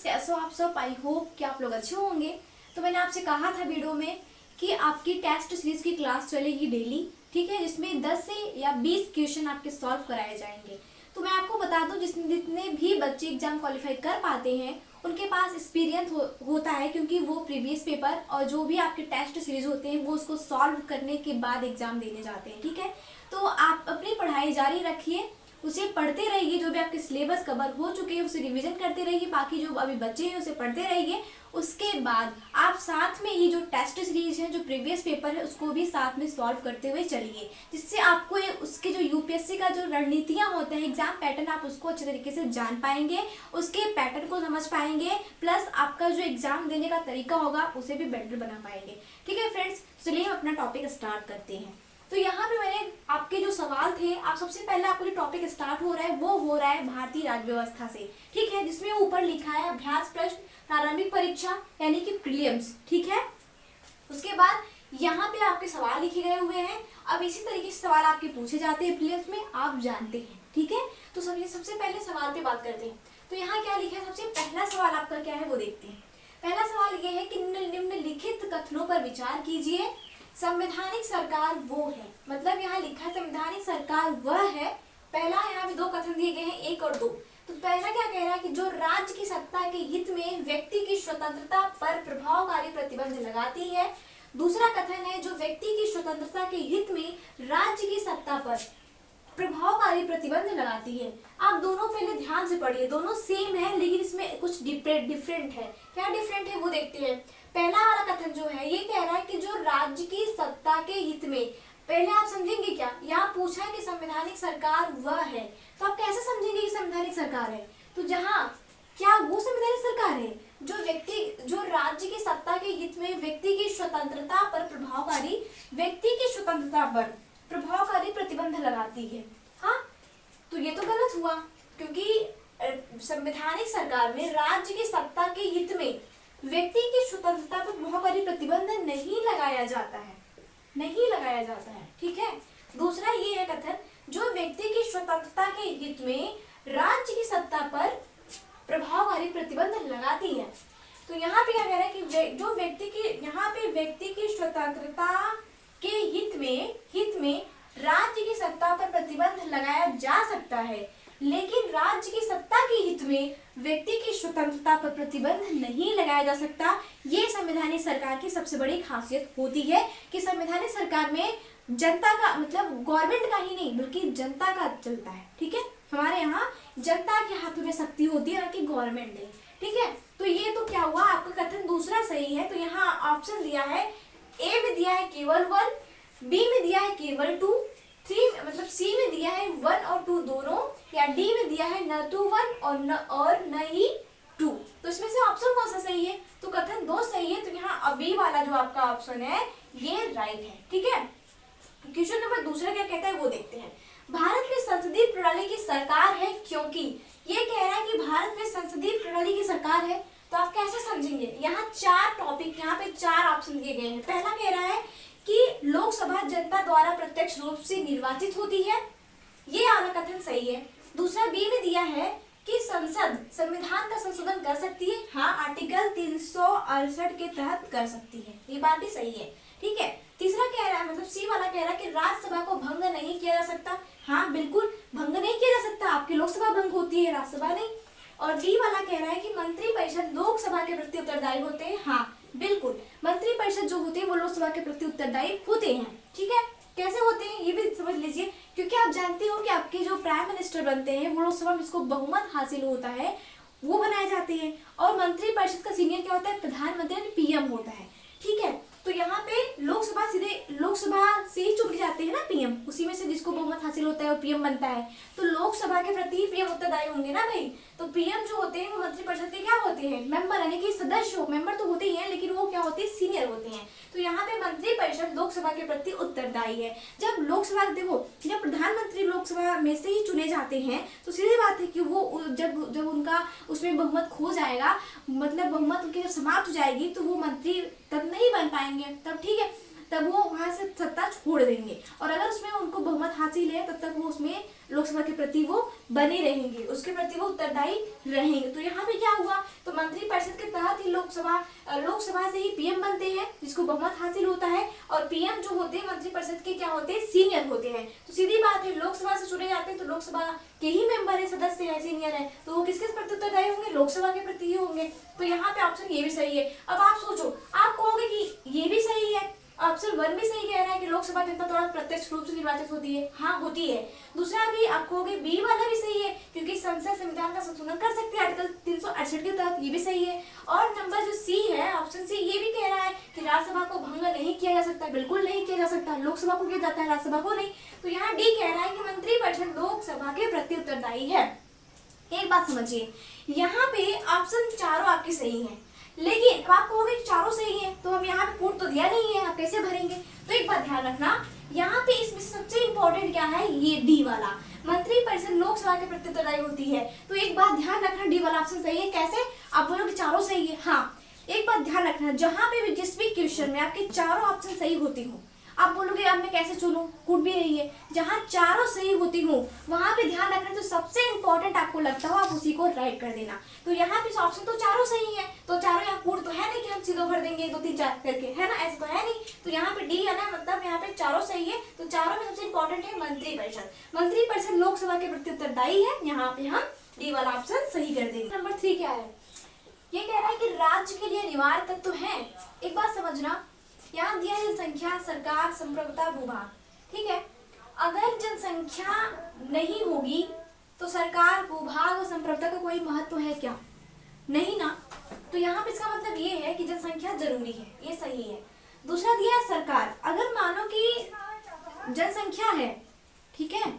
Friends, कैसे हो आप सब। आई होप कि आप लोग अच्छे होंगे। तो मैंने आपसे कहा था वीडियो में कि आपकी टेस्ट सीरीज की क्लास चलेगी डेली, ठीक है, जिसमें 10 से या 20 क्वेश्चन आपके सॉल्व कराए जाएंगे। तो मैं आपको बता दूं, जितने भी बच्चे एग्जाम क्वालिफाई कर पाते हैं उनके पास एक्सपीरियंस होता है, क्योंकि वो प्रीवियस पेपर और जो भी आपके टेस्ट सीरीज होते हैं वो उसको सॉल्व करने के बाद एग्जाम देने जाते हैं, ठीक है। तो आप अपनी पढ़ाई जारी रखिए, उसे पढ़ते रहिए, जो भी आपके सिलेबस कवर हो चुके हैं उसे रिवीजन करते रहिए, बाकी जो अभी बच्चे हैं उसे पढ़ते रहिए। उसके बाद आप साथ में ये जो टेस्ट सीरीज है, जो प्रीवियस पेपर है, उसको भी साथ में सॉल्व करते हुए चलिए, जिससे आपको उसके जो यूपीएससी का जो रणनीतियां होते हैं, एग्जाम पैटर्न, आप उसको अच्छे तरीके से जान पाएंगे, उसके पैटर्न को समझ पाएंगे, प्लस आपका जो एग्जाम देने का तरीका होगा उसे भी बेटर बना पाएंगे। ठीक है फ्रेंड्स, चलिए हम अपना टॉपिक स्टार्ट करते हैं। तो यहाँ पे मैंने आपके जो सवाल थे, आप सबसे पहले आपको जो टॉपिक स्टार्ट हो रहा है वो हो रहा है भारतीय राज्य व्यवस्था से, ठीक है, जिसमें ऊपर लिखा है अभ्यास प्रश्न प्रारंभिक परीक्षा यानी कि प्रीलिम्स, ठीक है। उसके बाद यहाँ पे आपके सवाल लिखे गए हुए हैं। अब इसी तरीके से सवाल आपके पूछे जाते हैं प्रीलिम्स में, आप जानते हैं, ठीक है। तो सबसे पहले सवाल पे बात करते हैं। तो यहाँ क्या लिखा है, सबसे पहला सवाल आपका क्या है वो देखते हैं। पहला सवाल ये है कि निम्नलिखित कथनों पर विचार कीजिए। संवैधानिक सरकार वो है, मतलब यहाँ लिखा है संवैधानिक सरकार वह है। पहला यहाँ पे दो कथन दिए गए हैं, 1 और 2। तो पहला क्या कह रहा है कि जो राज्य की सत्ता के हित में व्यक्ति की स्वतंत्रता पर प्रभावकारी प्रतिबंध लगाती है। दूसरा कथन है जो व्यक्ति की स्वतंत्रता के हित में राज्य की सत्ता पर प्रभावकारी प्रतिबंध लगाती है। आप दोनों पहले ध्यान से पढ़िए, दोनों सेम है लेकिन इसमें कुछ डिफरेंट है। क्या डिफरेंट है वो देखते हैं। पहला वाला कथन जो है ये कह रहा है कि जो राज्य की सत्ता के हित में, पहले आप समझेंगे क्या, यहाँ पूछा है कि संवैधानिक सरकार वह है, तो आप कैसे समझेंगे कि संवैधानिक सरकार है। तो जहाँ क्या वो संवैधानिक सरकार है जो राज्य की सत्ता के हित में व्यक्ति की स्वतंत्रता पर प्रभावकारी प्रतिबंध लगाती है। हाँ, तो ये तो गलत हुआ, क्योंकि संवैधानिक सरकार में राज्य की सत्ता के हित में व्यक्ति की स्वतंत्रता पर प्रभावकारी प्रतिबंध नहीं लगाया जाता है, ठीक है। दूसरा ये है कथन, जो व्यक्ति की स्वतंत्रता के हित में राज्य की सत्ता पर प्रभावकारी प्रतिबंध लगाती है। तो यहाँ पे क्या कह रहा है कि जो व्यक्ति की स्वतंत्रता के हित में राज्य की सत्ता पर प्रतिबंध लगाया जा सकता है, लेकिन राज्य की सत्ता के हित में व्यक्ति की स्वतंत्रता पर प्रतिबंध नहीं लगाया जा सकता। ये संवैधानिक सरकार की सबसे बड़ी खासियत होती है कि संवैधानिक सरकार में जनता का, मतलब गवर्नमेंट का ही नहीं बल्कि जनता का चलता है, ठीक है। हमारे यहाँ जनता के हाथों में शक्ति होती है, ना कि गवर्नमेंट नहीं, ठीक है। तो ये तो क्या हुआ, आपका कथन दूसरा सही है। तो यहाँ ऑप्शन दिया है, ए में दिया है केवल 1, बी में दिया है केवल 2, मतलब सी में दिया है 1 और 2 दोनों, या डी में दिया है न तो 1 और न ही 2। तो इसमें से ऑप्शन कौन सा सही है, तो कथन 2 सही है। तो यहाँ बी वाला जो आपका ऑप्शन है ये राइट है, ठीक है। क्वेश्चन नंबर दूसरा क्या कहता है वो देखते हैं। भारत में संसदीय प्रणाली की सरकार है, क्योंकि ये कह रहा है कि भारत में संसदीय प्रणाली की सरकार है। तो आप कैसे समझेंगे, यहाँ 4 टॉपिक, यहाँ पे 4 ऑप्शन दिए गए हैं। पहला कह रहा है कि लोकसभा जनता द्वारा प्रत्यक्ष रूप से निर्वाचित होती है, ये वाला कथन सही है। दूसरा बी में दिया है कि संसद संविधान का संशोधन कर सकती है, हाँ, आर्टिकल 368 के तहत कर सकती है, ये बात भी सही है, ठीक है। तीसरा कह रहा है, मतलब सी वाला कह रहा है कि राज्यसभा को भंग नहीं किया जा सकता, हाँ बिल्कुल भंग नहीं किया जा सकता, आपकी लोकसभा भंग होती है, राज्यसभा नहीं। और डी वाला कह रहा है कि मंत्रिपरिषद लोकसभा के प्रति उत्तरदायी होते हैं, हाँ बिल्कुल, मंत्रिपरिषद जो होते हैं वो लोकसभा के प्रति उत्तरदायी होते हैं, ठीक है। कैसे होते हैं ये भी समझ लीजिए, क्योंकि आप जानते हो कि आपके जो प्राइम मिनिस्टर बनते हैं वो लोकसभा में जिसको बहुमत हासिल होता है वो बनाए जाते हैं, और मंत्रिपरिषद का सीनियर क्या होता है, प्रधानमंत्री पीएम होता है, ठीक है। तो यहाँ पे लोकसभा से ही चुन के जाते हैं ना पीएम, उसी में से जिसको बहुमत हासिल होता है वो पीएम बनता है। तो लोकसभा के प्रति पीएम उत्तरदायी होंगे ना भाई। तो पीएम जो होते हैं वो मंत्रिपरिषद के क्या होते हैं, मेंबर, यानी कि सदस्य, मेंबर तो होते ही हैं लेकिन वो क्या होते हैं, सीनियर होते हैं। तो यहाँ पे मंत्रिपरिषद लोकसभा के प्रति उत्तरदायी है। जब लोकसभा, देखो जब प्रधानमंत्री लोकसभा में से ही चुने जाते हैं तो सीधी बात है कि वो जब उनका उसमें बहुमत खो जाएगा, मतलब बहुमत उनकी जब समाप्त हो जाएगी तो वो मंत्री तब नहीं बन पाएंगे, तब ठीक है, तब वो वहां से सत्ता छोड़ देंगे। और अगर उसमें उनको बहुमत हासिल है तब तक वो उसमें लोकसभा के प्रति वो बने रहेंगे, उसके प्रति वो उत्तरदायी रहेंगे। तो यहाँ पे क्या हुआ, तो मंत्री लोकसभा से ही पीएम बनते हैं, जिसको बहुमत हासिल होता है। और पीएम जो होते हैं मंत्रिपरिषद के क्या होते हैं, सीनियर होते हैं। तो सीधी बात है, लोकसभा से चुने जाते हैं तो लोकसभा के ही मेंबर है, सदस्य है, सीनियर है, तो वो किसके प्रति उत्तरदायी होंगे, लोकसभा के प्रति ही होंगे। तो यहाँ पे ऑप्शन ये भी सही है। अब आप सोचो, आप कहोगे कि ये भी सही है, ऑप्शन 1 भी सही कह रहा है कि लोकसभा जनता द्वारा प्रत्यक्ष रूप से निर्वाचित होती है, हाँ होती है। दूसरा भी आप कहोगे बी वाला भी सही है, क्योंकि संसद संविधान का संशोधन कर सकती है आर्टिकल 368 के तहत, ये भी सही है। और नंबर जो सी है, ऑप्शन सी, ये भी कह रहा है कि राज्यसभा को भंग नहीं किया जा सकता, बिल्कुल नहीं किया जा सकता, लोकसभा को किया जाता है, राज्यसभा को नहीं। तो यहाँ डी कह रहा है कि मंत्रिपरिषद लोकसभा के प्रति उत्तरदायी है। एक बात समझिए, यहाँ पे ऑप्शन चारों आपके सही है, लेकिन अब आप कहोगे कि चारों सही है तो हम यहाँ पे कोड तो दिया नहीं है, आप कैसे भरेंगे। तो एक बात ध्यान रखना, यहाँ पे इसमें सबसे इंपॉर्टेंट क्या है, ये डी वाला, मंत्रिपरिषद लोकसभा के प्रति उत्तरदायी होती है। तो एक बात ध्यान रखना, डी वाला ऑप्शन सही है। कैसे, आप बोलोगे चारों सही है, हाँ। एक बात ध्यान रखना, जहां पे भी जिस भी क्वेश्चन में आपके चारों ऑप्शन सही होती हो, आप बोलोगे अब मैं कैसे चुनूं, कूट भी रही है, जहां चारों सही होती हो वहां पे ध्यान रखना, जो सबसे इंपॉर्टेंट आपको लगता हो आप उसी को राइट कर देना। तो यहाँ पे ऑप्शन तो चारों सही है, तो चारों यहाँ कूट तो है नहीं कि हम सीधे भर देंगे 2 3 4 करके, है ना, ऐसा तो है नहीं। तो यहाँ पे डी है ना, मतलब यहाँ पे चारों सही है। तो चारों में सबसे इंपॉर्टेंट है मंत्रिपरिषद, मंत्रिपरिषद लोकसभा के प्रति उत्तरदायी है, यहाँ पे हम डी वाला ऑप्शन सही कर देंगे। नंबर 3 क्या है, ये कह रहा है कि राज्य के लिए अनिवार्य तत्व है। एक बात समझना, यहाँ दिया है जनसंख्या, सरकार, संप्रभुता, भूभाग, ठीक है। अगर जनसंख्या नहीं होगी तो सरकार, भूभाग और संप्रभुता का कोई महत्व है क्या, नहीं ना। तो यहाँ पे इसका मतलब ये है कि जनसंख्या जरूरी है, ये सही है। दूसरा दिया है सरकार, अगर मानो कि जनसंख्या है, ठीक है,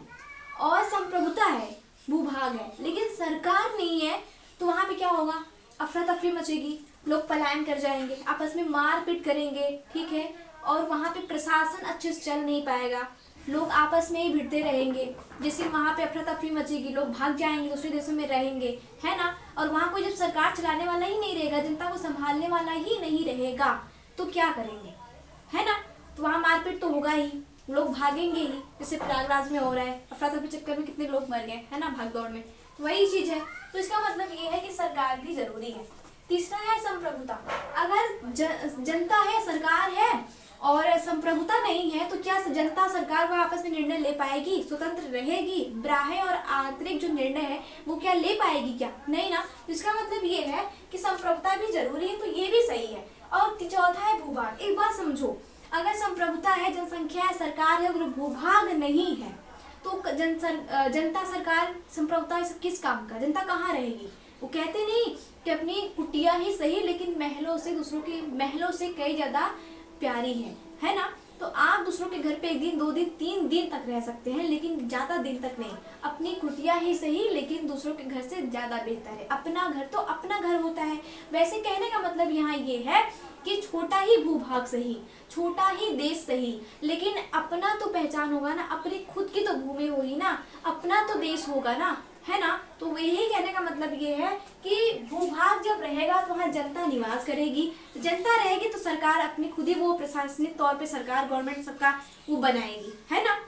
और संप्रभुता है, भूभाग है, लेकिन सरकार नहीं है, तो वहां पे क्या होगा, अफरा तफरी मचेगी, लोग पलायन कर जाएंगे, आपस में मारपीट करेंगे, ठीक है, और वहां पे प्रशासन अच्छे से चल नहीं पाएगा, लोग आपस में ही भिड़ते रहेंगे, जैसे वहां पे अफरा तफरी मचेगी, लोग भाग जाएंगे, दूसरे देशों में रहेंगे, है ना। और वहां कोई जब सरकार चलाने वाला ही नहीं रहेगा, जनता को संभालने वाला ही नहीं रहेगा, तो क्या करेंगे, है ना। तो वहां मारपीट तो होगा ही, लोग भागेंगे ही, जैसे प्रयागराज में हो रहा है, अफरा तफरी चक्कर में कितने लोग मर गए, है ना, भाग दौड़ में, वही चीज है। तो इसका मतलब ये है कि सरकार भी जरूरी है। तीसरा है संप्रभुता, अगर जनता है, सरकार है और संप्रभुता नहीं है, तो क्या जनता सरकार वो आपस में निर्णय ले पाएगी, स्वतंत्र रहेगी, बाह्य और आंतरिक जो निर्णय है वो क्या ले पाएगी, क्या नहीं ना। तो इसका मतलब ये है कि संप्रभुता भी जरूरी है, तो ये भी सही है। और चौथा है भूभाग। एक बात समझो, अगर संप्रभुता है, जनसंख्या है, सरकार है, अगर भूभाग नहीं है तो जनता, सरकार, संप्रभुता सब किस काम का, जनता कहाँ रहेगी। वो कहते नहीं कि अपनी कुटिया ही सही, लेकिन महलों से, दूसरों के महलों से कई ज्यादा प्यारी है ना। तो आप दूसरों के घर पे 1 दिन 2 दिन 3 दिन तक रह सकते हैं, लेकिन ज्यादा दिन तक नहीं। अपनी कुटिया ही सही, लेकिन दूसरों के घर से ज्यादा बेहतर है। अपना घर तो अपना घर होता है। वैसे कहने का मतलब यहाँ ये है कि छोटा ही भूभाग सही, छोटा ही देश सही, लेकिन अपना तो पहचान होगा ना, अपनी खुद की तो भूमि होगी ना, अपना तो देश होगा ना, है ना। तो यही कहने का मतलब ये है कि भूभाग जब रहेगा तो वहाँ जनता निवास करेगी, जनता रहेगी तो सरकार अपनी खुद ही वो प्रशासनिक तौर पे सरकार, गवर्नमेंट सबका वो बनाएगी, है ना।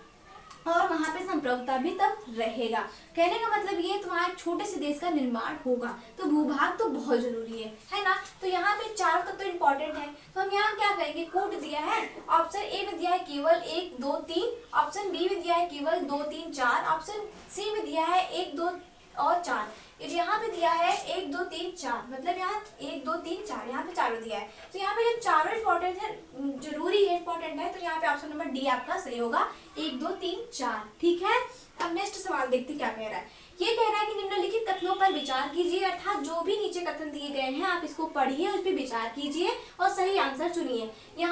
और वहाँ पे संप्रभुता भी तब रहेगा। कहने का मतलब ये, तो वहाँ एक छोटे से देश का निर्माण होगा, तो भूभाग तो बहुत जरूरी है ना। तो यहाँ पे चारों तक तो इम्पोर्टेंट है। तो हम यहाँ क्या करेंगे, कोट दिया है, ऑप्शन ए में दिया है केवल 1 2 3, ऑप्शन बी में दिया है केवल 2 3 4, ऑप्शन सी में दिया है 1 2 और 4, यहाँ पे दिया है 1 2 3 4, मतलब यहाँ 1 2 3 4, यहाँ पे चारों दिया है। तो यहाँ पे जब चारों इम्पोर्टेंट है, जरूरी है, इम्पोर्टेंट है, तो यहाँ पे ऑप्शन नंबर डी आपका सही होगा, 1 2 3 4, ठीक है। अब नेक्स्ट सवाल देखते क्या कह रहा है। ये कह रहा है कि निम्नलिखित कथनों पर विचार कीजिए, अर्थात जो भी नीचे कथन दिए गए हैं आप इसको पढ़िए, उस पर विचार कीजिए और सही आंसर चुनिए। यहाँ